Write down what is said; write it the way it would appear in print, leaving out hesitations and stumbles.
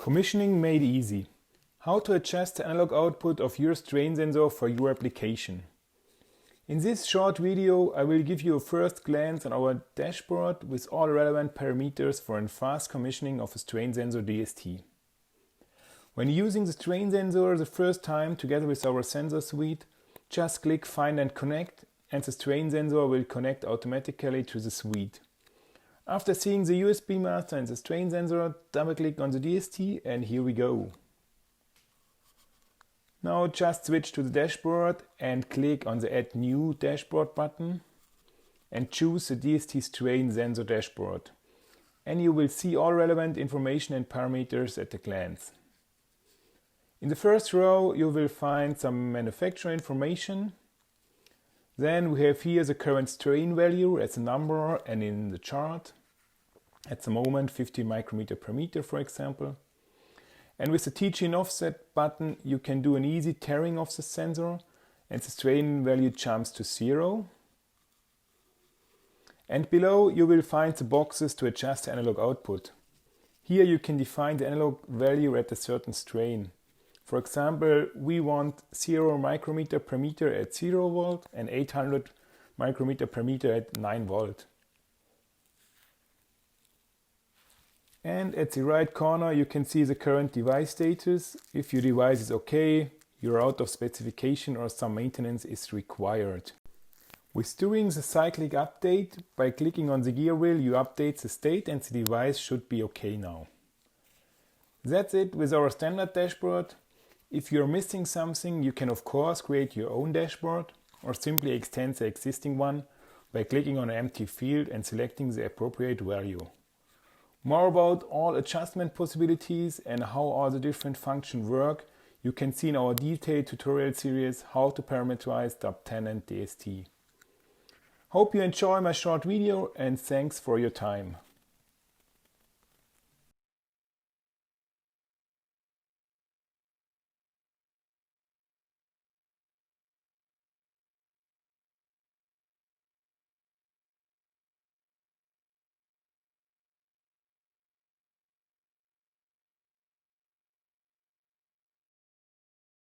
Commissioning made easy. How to adjust the analog output of your strain sensor for your application. In this short video I will give you a first glance on our dashboard with all relevant parameters for a fast commissioning of a strain sensor DST. When using the strain sensor the first time together with our sensor suite, just click Find and Connect and the strain sensor will connect automatically to the suite. After seeing the USB master and the strain sensor, double click on the DST and here we go. Now just switch to the dashboard and click on the Add New Dashboard button and choose the DST strain sensor dashboard. And you will see all relevant information and parameters at a glance. In the first row you will find some manufacturer information. Then we have here the current strain value as a number and in the chart. At the moment 50 micrometer per meter for example. And with the TG and offset button you can do an easy tearing of the sensor and the strain value jumps to 0. And below you will find the boxes to adjust the analog output. Here you can define the analog value at a certain strain. For example, we want 0 micrometer per meter at 0 volt and 800 micrometer per meter at 9 volt. And at the right corner you can see the current device status. If your device is okay, you're out of specification or some maintenance is required. With doing the cyclic update, by clicking on the gear wheel you update the state and the device should be okay now. That's it with our standard dashboard. If you're missing something, you can of course create your own dashboard or simply extend the existing one by clicking on an empty field and selecting the appropriate value. More about all adjustment possibilities and how all the different functions work you can see in our detailed tutorial series How to Parameterize DAB10 and DST. Hope you enjoy my short video and thanks for your time.